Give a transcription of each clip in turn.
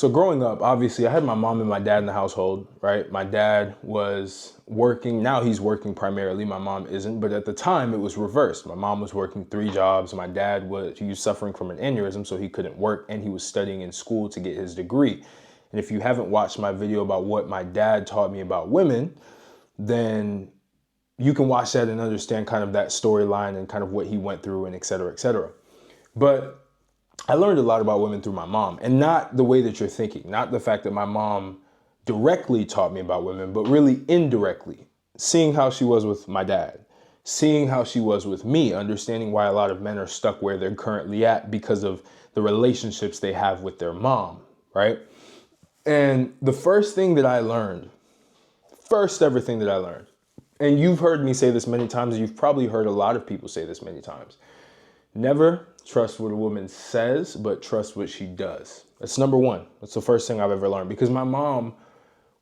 So growing up, obviously, I had my mom and my dad in the household, right? My dad was working. Now he's working primarily. My mom isn't. But at the time, it was reversed. My mom was working 3 jobs. My dad he was suffering from an aneurysm, so he couldn't work, and he was studying in school to get his degree. And if you haven't watched my video about what my dad taught me about women, then you can watch that and understand kind of that storyline and kind of what he went through and et cetera, et cetera. But I learned a lot about women through my mom, and not the way that you're thinking, not the fact that my mom directly taught me about women, but really indirectly, seeing how she was with my dad, seeing how she was with me, understanding why a lot of men are stuck where they're currently at because of the relationships they have with their mom, right? And the first ever thing that I learned, and you've heard me say this many times, and you've probably heard a lot of people say this many times, never trust what a woman says, but trust what she does. That's number one. That's the first thing I've ever learned, because my mom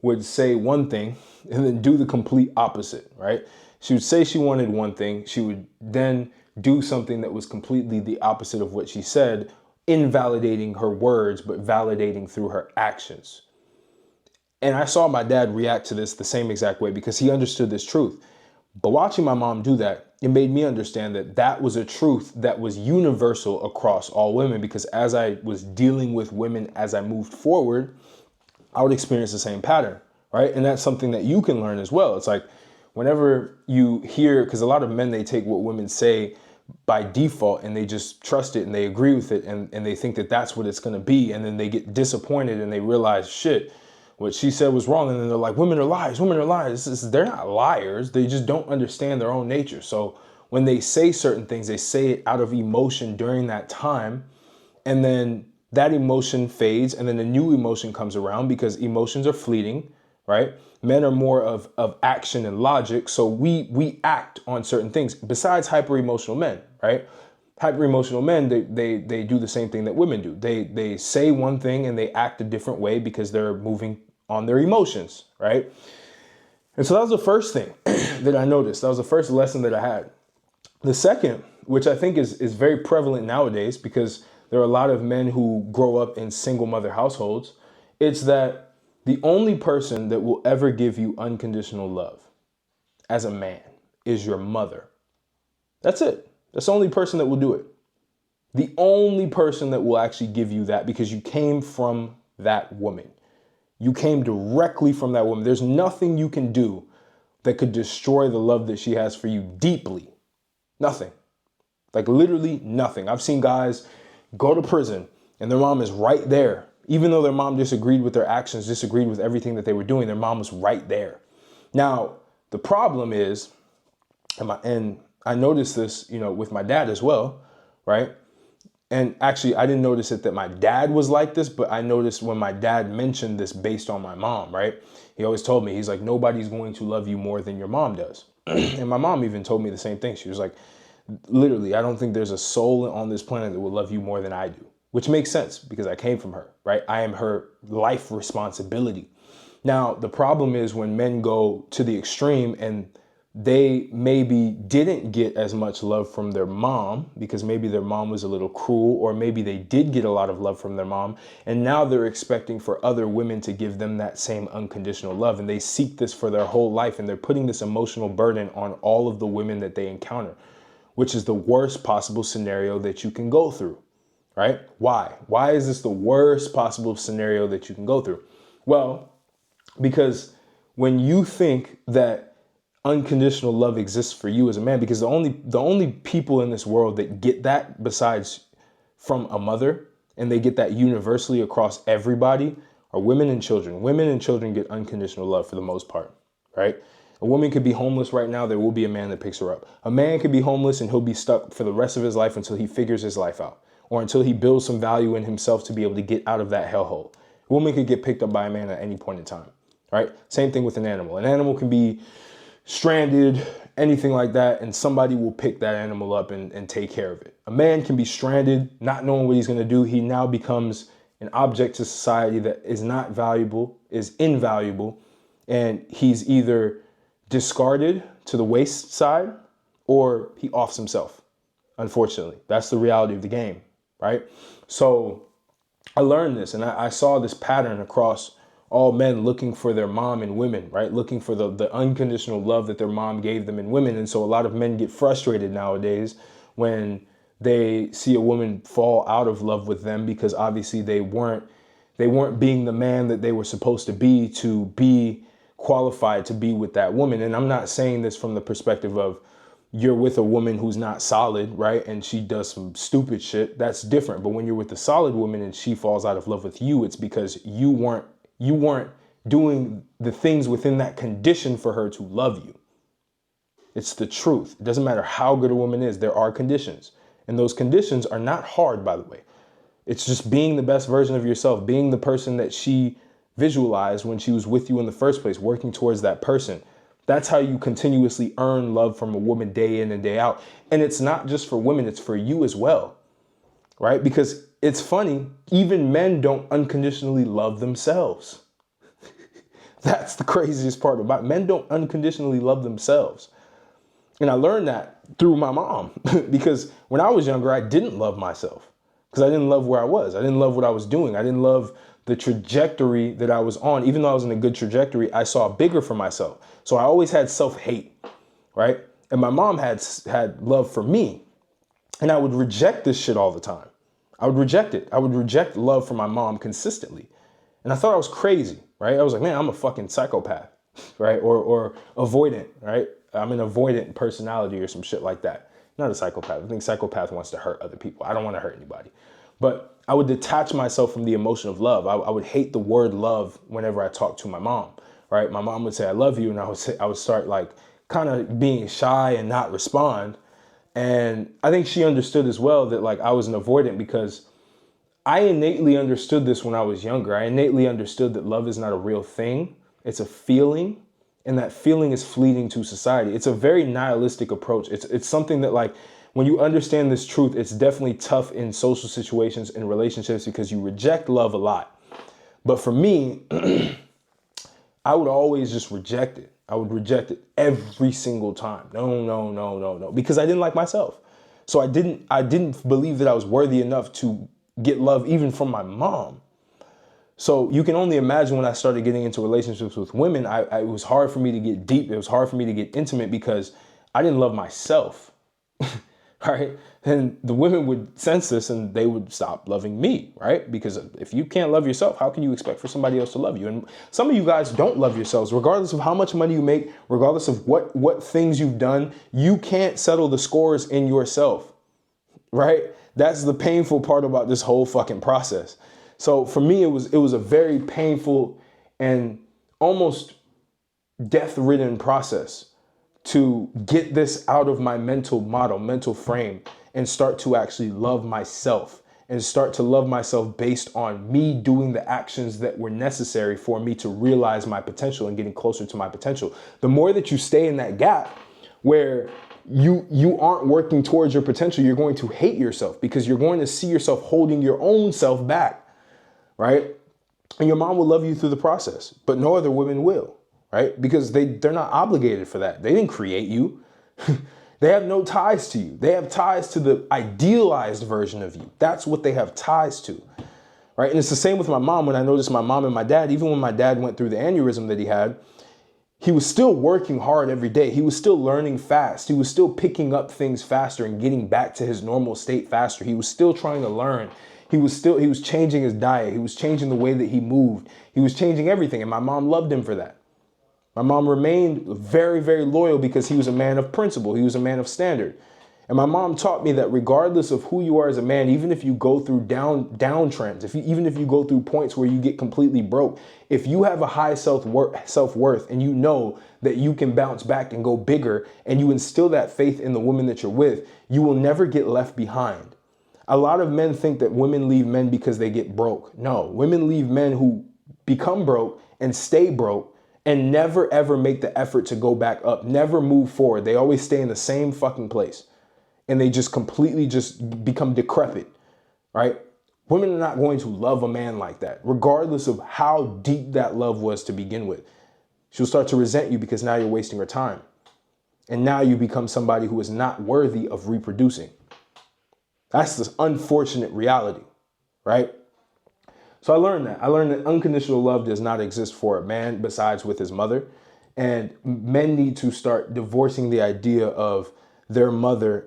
would say one thing and then do the complete opposite, right? She would say she wanted one thing. She would then do something that was completely the opposite of what she said, invalidating her words, but validating through her actions. And I saw my dad react to this the same exact way because he understood this truth. But watching my mom do that, it made me understand that that was a truth that was universal across all women, because as I was dealing with women as I moved forward, I would experience the same pattern, right? And that's something that you can learn as well. It's like whenever you hear, because a lot of men, they take what women say by default and they just trust it and they agree with it and they think that that's what it's going to be. And then they get disappointed and they realize, shit, what she said was wrong. And then they're like, women are liars, women are liars. They're not liars. They just don't understand their own nature. So when they say certain things, they say it out of emotion during that time. And then that emotion fades and then a new emotion comes around, because emotions are fleeting, right? Men are more of action and logic. So we act on certain things besides hyper emotional men, right? Hyper emotional men, they do the same thing that women do. They say one thing and they act a different way because they're moving on their emotions, right? And so that was the first thing that I noticed. That was the first lesson that I had. The second, which I think is very prevalent nowadays, because there are a lot of men who grow up in single mother households, it's that the only person that will ever give you unconditional love as a man is your mother. That's it. That's the only person that will do it. The only person that will actually give you that, because you came from that woman. You came directly from that woman. There's nothing you can do that could destroy the love that she has for you deeply. Nothing. Like literally nothing. I've seen guys go to prison and their mom is right there. Even though their mom disagreed with their actions, disagreed with everything that they were doing, their mom was right there. Now, the problem is, and I noticed this, with my dad as well, right? And actually, I didn't notice it that my dad was like this, but I noticed when my dad mentioned this based on my mom, right? He always told me, he's like, nobody's going to love you more than your mom does. And my mom even told me the same thing. She was like, literally, I don't think there's a soul on this planet that will love you more than I do, which makes sense because I came from her, right? I am her life responsibility. Now, the problem is when men go to the extreme and they maybe didn't get as much love from their mom because maybe their mom was a little cruel, or maybe they did get a lot of love from their mom, and now they're expecting for other women to give them that same unconditional love, and they seek this for their whole life, and they're putting this emotional burden on all of the women that they encounter, which is the worst possible scenario that you can go through, right? Why? Why is this the worst possible scenario that you can go through? Well, because when you think that unconditional love exists for you as a man, because the only people in this world that get that besides from a mother, and they get that universally across everybody, are women and children. Women and children get unconditional love for the most part, right? A woman could be homeless right now. There will be a man that picks her up. A man could be homeless and he'll be stuck for the rest of his life until he figures his life out, or until he builds some value in himself to be able to get out of that hellhole. A woman could get picked up by a man at any point in time, right? Same thing with an animal. An animal can be stranded, anything like that, and somebody will pick that animal up and take care of it. A man can be stranded, not knowing what he's going to do. He now becomes an object to society that is not valuable, is invaluable, and he's either discarded to the waste side or he offs himself. Unfortunately, that's the reality of the game, right? So I learned this, and I saw this pattern across all men looking for their mom in women, right? Looking for the unconditional love that their mom gave them in women. And so a lot of men get frustrated nowadays when they see a woman fall out of love with them, because obviously they weren't being the man that they were supposed to be qualified to be with that woman. And I'm not saying this from the perspective of you're with a woman who's not solid, right? And she does some stupid shit. That's different. But when you're with a solid woman and she falls out of love with you, it's because you weren't doing the things within that condition for her to love you. It's the truth. It doesn't matter how good a woman is. There are conditions. And those conditions are not hard, by the way. It's just being the best version of yourself, being the person that she visualized when she was with you in the first place, working towards that person. That's how you continuously earn love from a woman day in and day out. And it's not just for women, it's for you as well, right? Because it's funny, even men don't unconditionally love themselves. That's the craziest part about it. Men don't unconditionally love themselves. And I learned that through my mom because when I was younger, I didn't love myself because I didn't love where I was. I didn't love what I was doing. I didn't love the trajectory that I was on. Even though I was in a good trajectory, I saw bigger for myself. So I always had self-hate, right? And my mom had love for me. And I would reject this shit all the time. I would reject it. I would reject love from my mom consistently. And I thought I was crazy, right? I was like, man, I'm a fucking psychopath, right? Or avoidant, right? I'm an avoidant personality or some shit like that. Not a psychopath. I think psychopath wants to hurt other people. I don't want to hurt anybody. But I would detach myself from the emotion of love. I would hate the word love whenever I talked to my mom, right? My mom would say, I love you. And I would start like kind of being shy and not respond. And I think she understood as well that like I was an avoidant because I innately understood this when I was younger. I innately understood that love is not a real thing. It's a feeling. And that feeling is fleeting to society. It's a very nihilistic approach. It's something that like, when you understand this truth, it's definitely tough in social situations and relationships because you reject love a lot. But for me, I would always just reject it. I would reject it every single time. No, because I didn't like myself. So I didn't believe that I was worthy enough to get love even from my mom. So you can only imagine when I started getting into relationships with women, it was hard for me to get deep. It was hard for me to get intimate because I didn't love myself. Right? And the women would sense this and they would stop loving me, right? Because if you can't love yourself, how can you expect for somebody else to love you? And some of you guys don't love yourselves, regardless of how much money you make, regardless of what things you've done, you can't settle the scores in yourself, right? That's the painful part about this whole fucking process. So for me, it was a very painful and almost death-ridden process to get this out of my mental frame and start to actually love myself and start to love myself based on me doing the actions that were necessary for me to realize my potential and getting closer to my potential. The more that you stay in that gap where you aren't working towards your potential, you're going to hate yourself because you're going to see yourself holding your own self back, right? And your mom will love you through the process, but no other women will. Right? Because they're not obligated for that. They didn't create you. They have no ties to you. They have ties to the idealized version of you. That's what they have ties to. Right? And it's the same with my mom. When I noticed my mom and my dad, even when my dad went through the aneurysm that he had, he was still working hard every day. He was still learning fast. He was still picking up things faster and getting back to his normal state faster. He was still trying to learn. He was changing his diet. He was changing the way that he moved. He was changing everything. And my mom loved him for that. My mom remained very, very loyal because he was a man of principle. He was a man of standard. And my mom taught me that regardless of who you are as a man, even if you go through downtrends, even if you go through points where you get completely broke, if you have a high self-worth and you know that you can bounce back and go bigger and you instill that faith in the woman that you're with, you will never get left behind. A lot of men think that women leave men because they get broke. No, women leave men who become broke and stay broke and never ever make the effort to go back up, never move forward. They always stay in the same fucking place and they just completely just become decrepit, right? Women are not going to love a man like that, regardless of how deep that love was to begin with. She'll start to resent you because now you're wasting her time. And now you become somebody who is not worthy of reproducing. That's the unfortunate reality, right? So I learned that. I learned that unconditional love does not exist for a man besides with his mother. And men need to start divorcing the idea of their mother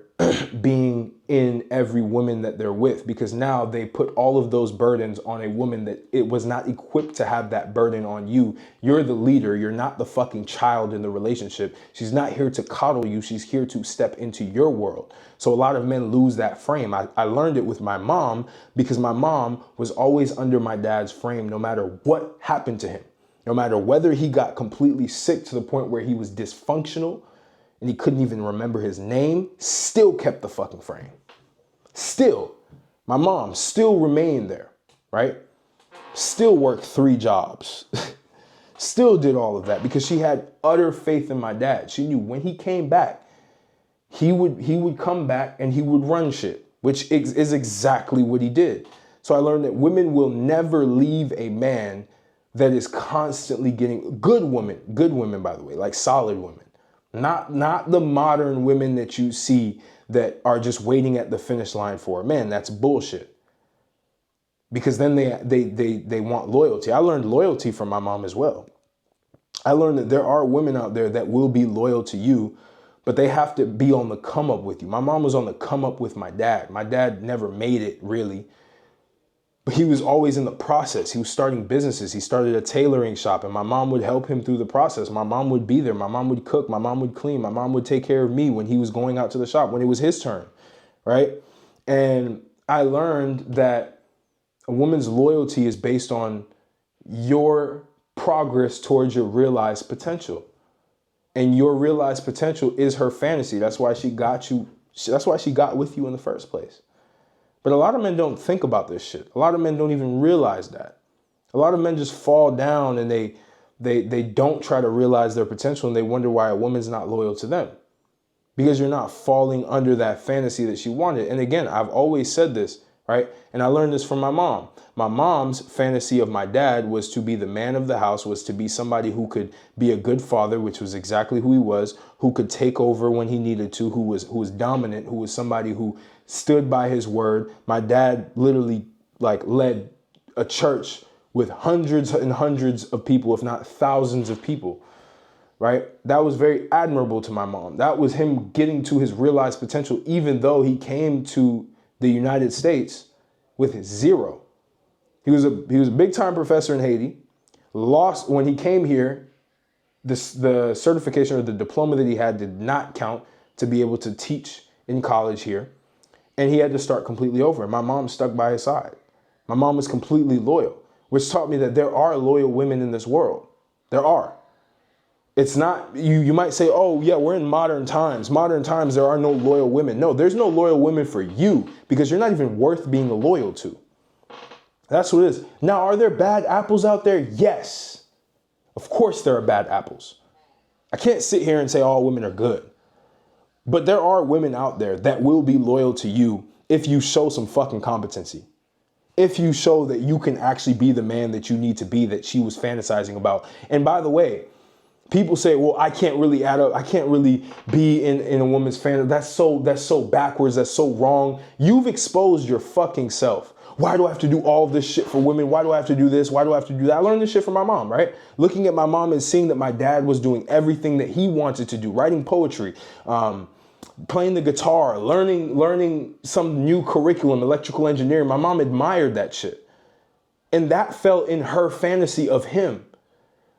being in every woman that they're with, because now they put all of those burdens on a woman that it was not equipped to have that burden on you. You're the leader. You're not the fucking child in the relationship. She's not here to coddle you. She's here to step into your world. So a lot of men lose that frame. I learned it with my mom because my mom was always under my dad's frame no matter what happened to him. No matter whether he got completely sick to the point where he was dysfunctional and he couldn't even remember his name, still kept the fucking frame. Still, my mom still remained there, right? Still worked 3 jobs. Still did all of that because she had utter faith in my dad. She knew when he came back, he would come back and he would run shit, which is exactly what he did. So I learned that women will never leave a man that is constantly getting good women, by the way, like solid women, not the modern women that you see that are just waiting at the finish line for a man. That's bullshit. Because then they want loyalty. I learned loyalty from my mom as well. I learned that there are women out there that will be loyal to you, but they have to be on the come up with you. My mom was on the come up with my dad. My dad never made it really. But he was always in the process. He was starting businesses. He started a tailoring shop and my mom would help him through the process. My mom would be there. My mom would cook. My mom would clean. My mom would take care of me when he was going out to the shop, when it was his turn, right? And I learned that a woman's loyalty is based on your progress towards your realized potential. And your realized potential is her fantasy. That's why she got you. That's why she got with you in the first place. But a lot of men don't think about this shit. A lot of men don't even realize that. A lot of men just fall down and they don't try to realize their potential and they wonder why a woman's not loyal to them. Because you're not falling under that fantasy that she wanted. And again, I've always said this, right? And I learned this from my mom. My mom's fantasy of my dad was to be the man of the house, was to be somebody who could be a good father, which was exactly who he was, who could take over when he needed to, who was dominant, who was somebody who stood by his word. My dad literally led a church with hundreds and hundreds of people, if not thousands of people, right? That was very admirable to my mom. That was him getting to his realized potential, even though he came to the United States with 0. He was a big time professor in Haiti. Lost when he came here. The certification or the diploma that he had did not count to be able to teach in college here. And he had to start completely over. My mom stuck by his side. My mom was completely loyal, which taught me that there are loyal women in this world. There are. It's not, you might say, oh yeah, we're in modern times. Modern times, there are no loyal women. No, there's no loyal women for you because you're not even worth being loyal to. That's what it is. Now, are there bad apples out there? Yes. Of course there are bad apples. I can't sit here and say all women are good. But there are women out there that will be loyal to you if you show some fucking competency. If you show that you can actually be the man that you need to be, that she was fantasizing about. And by the way, people say, well, I can't really add up. I can't really be in a woman's fantasy. That's so backwards. That's so wrong. You've exposed your fucking self. Why do I have to do all of this shit for women? Why do I have to do this? Why do I have to do that? I learned this shit from my mom, right? Looking at my mom and seeing that my dad was doing everything that he wanted to do, writing poetry, playing the guitar, learning some new curriculum, electrical engineering. My mom admired that shit. And that fell in her fantasy of him.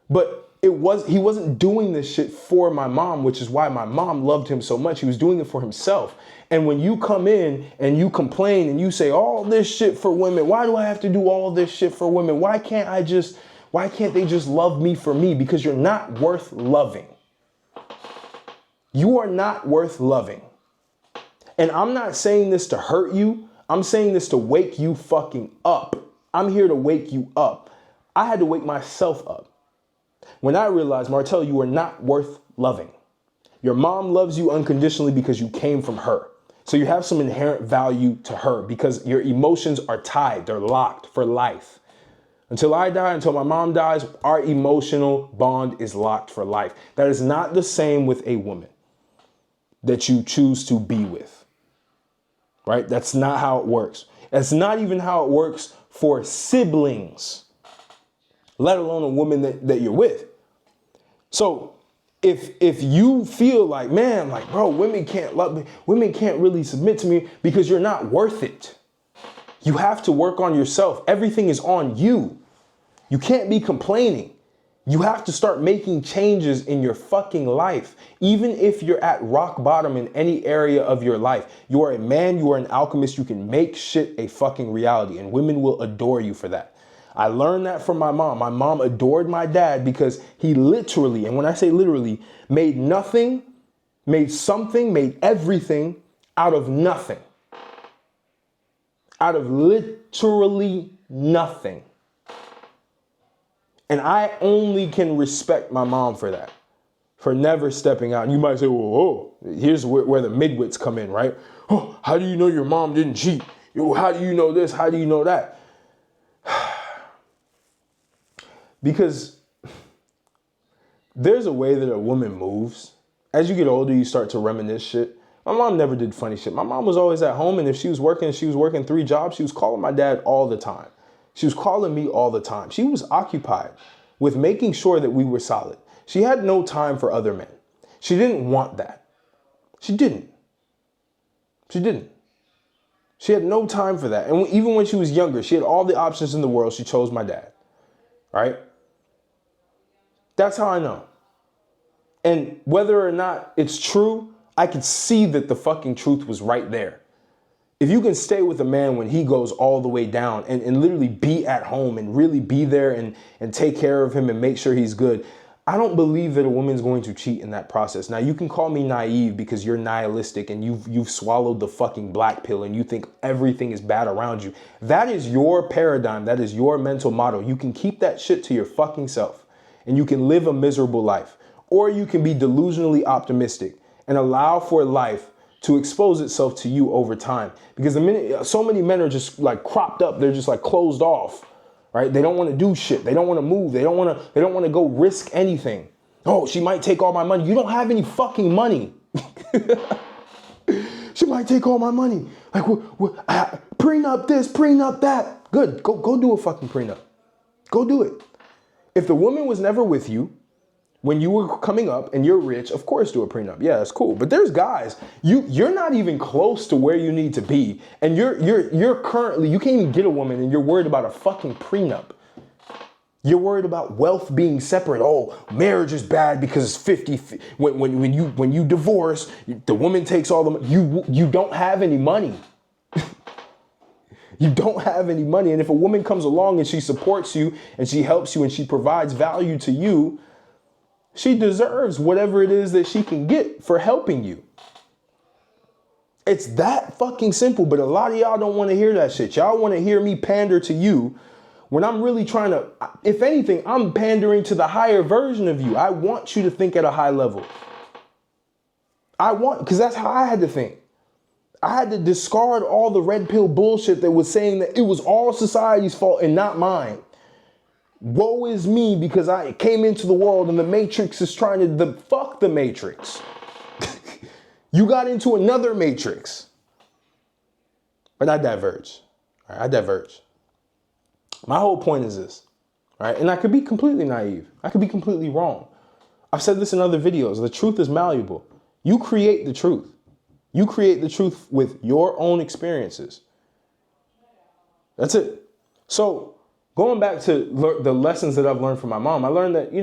But he wasn't doing this shit for my mom, which is why my mom loved him so much. He was doing it for himself. And when you come in and you complain and you say all this shit for women, why do I have to do all this shit for women? Why can't they just love me for me? Because you're not worth loving. You are not worth loving. And I'm not saying this to hurt you. I'm saying this to wake you fucking up. I'm here to wake you up. I had to wake myself up. When I realized, Martell, you are not worth loving. Your mom loves you unconditionally because you came from her. So you have some inherent value to her because your emotions are tied. They're locked for life. Until I die, until my mom dies, our emotional bond is locked for life. That is not the same with a woman that you choose to be with, right? That's not how it works. That's not even how it works for siblings, let alone a woman that you're with. So if you feel like, man, like, bro, women can't love me, women can't really submit to me because you're not worth it. You have to work on yourself. Everything is on you. You can't be complaining. You have to start making changes in your fucking life. Even if you're at rock bottom in any area of your life, you are a man, you are an alchemist, you can make shit a fucking reality, and women will adore you for that. I learned that from my mom. My mom adored my dad because he literally, and when I say literally, made nothing, made something, made everything out of nothing. Out of literally nothing. And I only can respect my mom for that, for never stepping out. And you might say, whoa, here's where the midwits come in, right? Oh, how do you know your mom didn't cheat? How do you know this? How do you know that? Because there's a way that a woman moves. As you get older, you start to reminisce shit. My mom never did funny shit. My mom was always at home, and if she was working 3 jobs, she was calling my dad all the time. She was calling me all the time. She was occupied with making sure that we were solid. She had no time for other men. She didn't want that. She didn't. She didn't. She had no time for that. And even when she was younger, she had all the options in the world. She chose my dad. Right? That's how I know. And whether or not it's true, I could see that the fucking truth was right there. If you can stay with a man when he goes all the way down and literally be at home and really be there and take care of him and make sure he's good, I don't believe that a woman's going to cheat in that process. Now, you can call me naive because you're nihilistic and you've swallowed the fucking black pill and you think everything is bad around you. That is your paradigm. That is your mental model. You can keep that shit to your fucking self and you can live a miserable life. Or you can be delusionally optimistic and allow for life to expose itself to you over time. Because the minute so many men are just like cropped up, they're just like closed off, right? They don't want to do shit. They don't want to move. They don't want to go risk anything. Oh, she might take all my money. You don't have any fucking money. She might take all my money. Like, prenup this, prenup that. Good. Go do a fucking prenup. Go do it. If the woman was never with you when you were coming up and you're rich, of course do a prenup. Yeah, that's cool. But there's guys, you're not even close to where you need to be. And you're currently, you can't even get a woman and you're worried about a fucking prenup. You're worried about wealth being separate. Oh, marriage is bad because it's 50. When you divorce, the woman takes all the money. You don't have any money. You don't have any money. And if a woman comes along and she supports you and she helps you and she provides value to you, she deserves whatever it is that she can get for helping you. It's that fucking simple, but a lot of y'all don't want to hear that shit. Y'all want to hear me pander to you when I'm really trying to, if anything, I'm pandering to the higher version of you. I want you to think at a high level. Because that's how I had to think. I had to discard all the red pill bullshit that was saying that it was all society's fault and not mine. Woe is me because I came into the world and the Matrix is trying to fuck the Matrix. You got into another Matrix. But I diverge. All right, I diverge. My whole point is this. All right, and I could be completely naive. I could be completely wrong. I've said this in other videos. The truth is malleable. You create the truth. You create the truth with your own experiences. That's it. So going back to the lessons that I've learned from my mom, I learned that,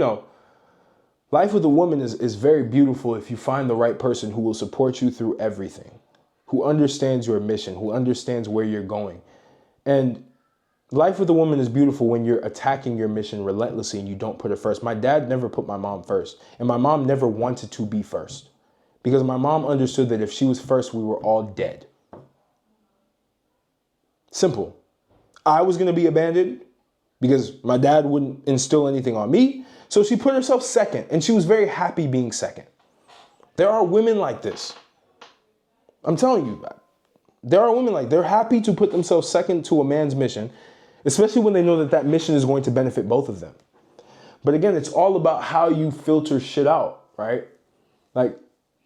life with a woman is very beautiful if you find the right person who will support you through everything, who understands your mission, who understands where you're going. And life with a woman is beautiful when you're attacking your mission relentlessly and you don't put her first. My dad never put my mom first, and my mom never wanted to be first. Because my mom understood that if she was first, we were all dead. Simple. I was going to be abandoned because my dad wouldn't instill anything on me. So she put herself second, and she was very happy being second. There are women like this. I'm telling you, there are women like they're happy to put themselves second to a man's mission, especially when they know that that mission is going to benefit both of them. But again, it's all about how you filter shit out, right? Like,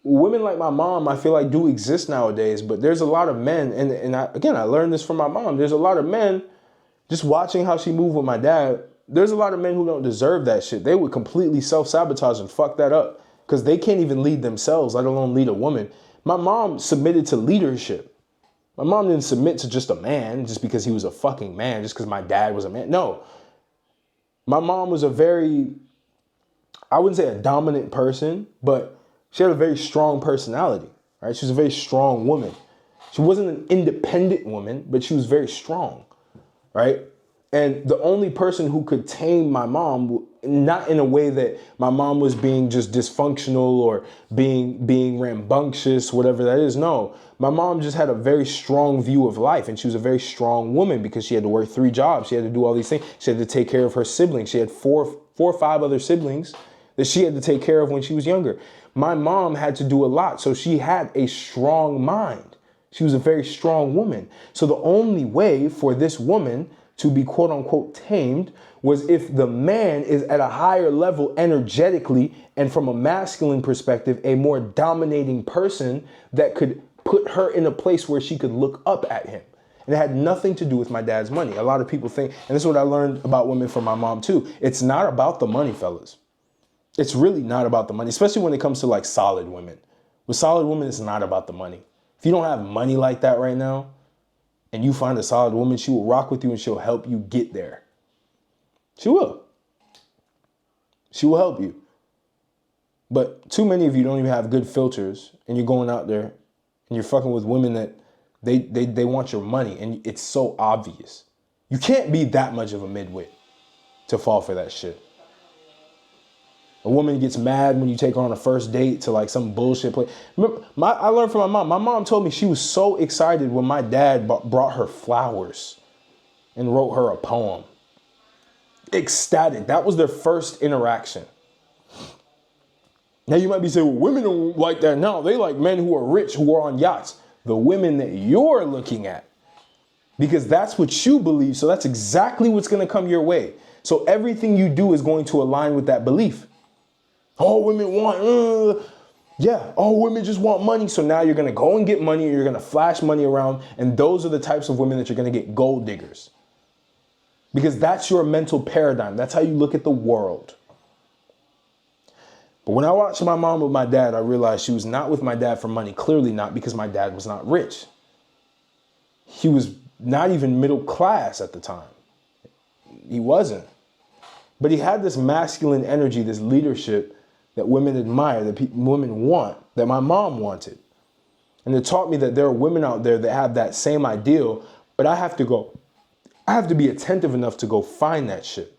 women like my mom, I feel like do exist nowadays, but there's a lot of men, and I learned this from my mom. There's a lot of men Just watching how she moved with my dad, there's a lot of men who don't deserve that shit. They would completely self-sabotage and fuck that up because they can't even lead themselves, let alone lead a woman. My mom submitted to leadership. My mom didn't submit to just a man just because he was a fucking man, just because my dad was a man. No. My mom was a very, I wouldn't say a dominant person, but she had a very strong personality, right? She was a very strong woman. She wasn't an independent woman, but she was very strong, right? And the only person who could tame my mom, not in a way that my mom was being just dysfunctional or being rambunctious, whatever that is. No, my mom just had a very strong view of life, and she was a very strong woman because she had to work 3 jobs. She had to do all these things. She had to take care of her siblings. She had four or five other siblings that she had to take care of when she was younger. My mom had to do a lot, so she had a strong mind. She was a very strong woman. So the only way for this woman to be quote unquote tamed was if the man is at a higher level energetically and from a masculine perspective, a more dominating person that could put her in a place where she could look up at him. And it had nothing to do with my dad's money. A lot of people think, and this is what I learned about women from my mom too, it's not about the money, fellas. It's really not about the money, especially when it comes to like solid women. With solid women, it's not about the money. If you don't have money like that right now, and you find a solid woman, she will rock with you and she'll help you get there. She will. She will help you. But too many of you don't even have good filters, and you're going out there and you're fucking with women that they want your money, and it's so obvious. You can't be that much of a midwit to fall for that shit. A woman gets mad when you take her on a first date to like some bullshit place. Remember, I learned from my mom. My mom told me she was so excited when my dad brought her flowers and wrote her a poem. Ecstatic. That was their first interaction. Now you might be saying, well, women don't like that. No, they like men who are rich, who are on yachts. The women that you're looking at. Because that's what you believe. So that's exactly what's going to come your way. So everything you do is going to align with that belief. All women want, all women just want money. So now you're going to go and get money, and you're going to flash money around. And those are the types of women that you're going to get, gold diggers. Because that's your mental paradigm. That's how you look at the world. But when I watched my mom with my dad, I realized she was not with my dad for money. Clearly not, because my dad was not rich. He was not even middle class at the time. He wasn't. But he had this masculine energy, this leadership that women admire, that women want, that my mom wanted. And it taught me that there are women out there that have that same ideal, but I have to be attentive enough to go find that shit.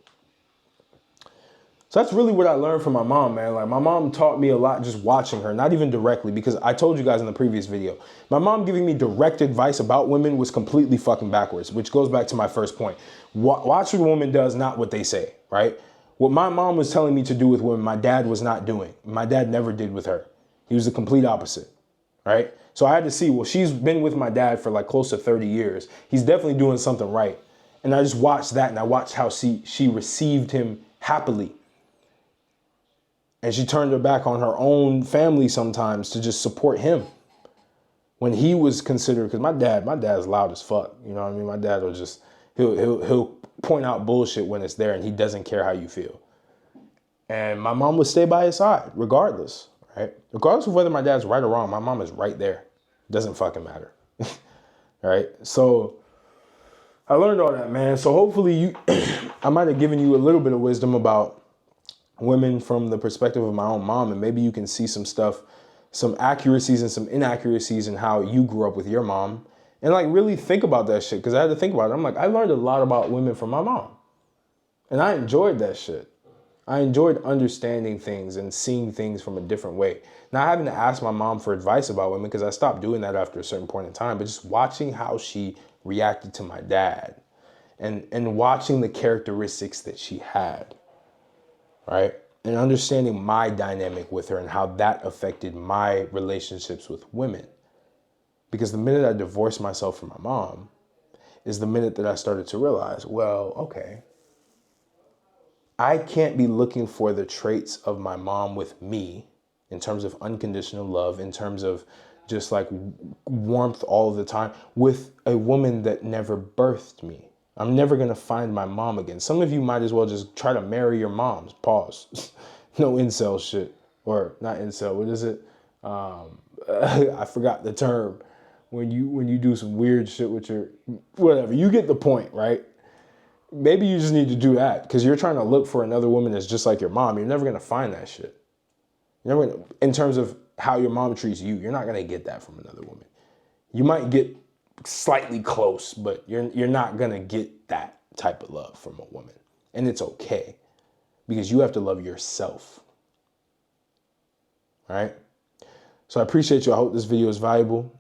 So that's really what I learned from my mom, man. Like, my mom taught me a lot just watching her, not even directly, because I told you guys in the previous video, my mom giving me direct advice about women was completely fucking backwards, which goes back to my first point. Watch what a woman does, not what they say, right? What my mom was telling me to do with women, my dad was not doing. My dad never did with her. He was the complete opposite, right? So I had to see, well, she's been with my dad for like close to 30 years. He's definitely doing something right. And I just watched that, and I watched how she received him happily. And she turned her back on her own family sometimes to just support him. When he was considered, because my dad's loud as fuck. You know what I mean? My dad will just, he'll point out bullshit when it's there, and he doesn't care how you feel. And my mom would stay by his side, regardless, right? Regardless of whether my dad's right or wrong, my mom is right there. Doesn't fucking matter, right? So I learned all that, man. So hopefully I might have given you a little bit of wisdom about women from the perspective of my own mom, and maybe you can see some stuff, some accuracies and some inaccuracies in how you grew up with your mom, and like really think about that shit, because I had to think about it. I'm like, I learned a lot about women from my mom, and I enjoyed that shit. I enjoyed understanding things and seeing things from a different way. Not having to ask my mom for advice about women, because I stopped doing that after a certain point in time, but just watching how she reacted to my dad and watching the characteristics that she had, right? And understanding my dynamic with her and how that affected my relationships with women. Because the minute I divorced myself from my mom is the minute that I started to realize, well, okay, I can't be looking for the traits of my mom with me in terms of unconditional love, in terms of just like warmth all the time with a woman that never birthed me, I'm never going to find my mom again. Some of you might as well just try to marry your moms. Pause. No incel shit. Or not incel. What is it? I forgot the term. When you do some weird shit with your, whatever. You get the point, right? Maybe you just need to do that because you're trying to look for another woman that's just like your mom. You're never going to find that shit. You're never gonna, in terms of how your mom treats you, you're not going to get that from another woman. You might get slightly close, but you're not going to get that type of love from a woman. And it's okay because you have to love yourself. All right? So I appreciate you. I hope this video is valuable.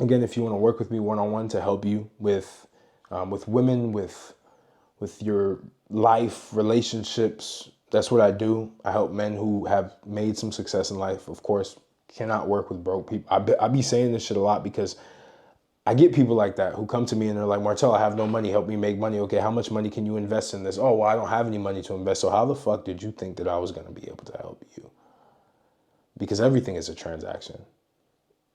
Again, if you want to work with me one-on-one to help you with women, with your life, relationships, that's what I do. I help men who have made some success in life. Of course, cannot work with broke people. I be saying this shit a lot because I get people like that who come to me and they're like, Martel, I have no money. Help me make money. Okay, how much money can you invest in this? Oh, well, I don't have any money to invest. So how the fuck did you think that I was going to be able to help you? Because everything is a transaction.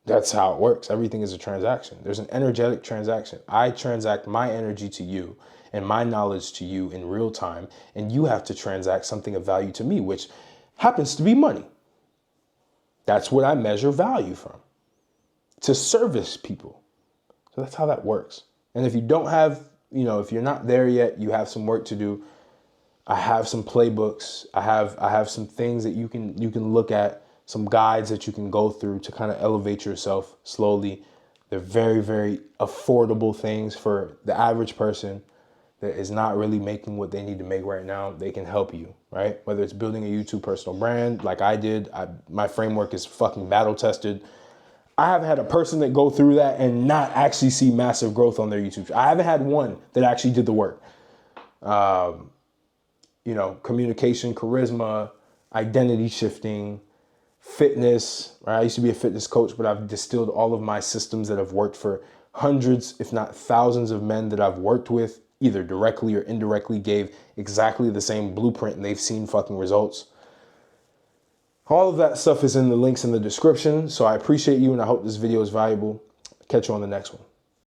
That's how it works. Everything is a transaction. There's an energetic transaction. I transact my energy to you and my knowledge to you in real time, and you have to transact something of value to me, which happens to be money. That's what I measure value from, to service people. So that's how that works. And if you don't have, if you're not there yet, you have some work to do. I have some playbooks. I have some things that you can look at, some guides that you can go through to kind of elevate yourself slowly. They're very, very affordable things for the average person that is not really making what they need to make right now. They can help you, right? Whether it's building a YouTube personal brand like I did. My framework is fucking battle tested. I haven't had a person that go through that and not actually see massive growth on their YouTube. I haven't had one that actually did the work. Communication, charisma, identity shifting, fitness, right? I used to be a fitness coach, but I've distilled all of my systems that have worked for hundreds, if not thousands of men that I've worked with, either directly or indirectly, gave exactly the same blueprint and they've seen fucking results. All of that stuff is in the links in the description. So I appreciate you and I hope this video is valuable. Catch you on the next one.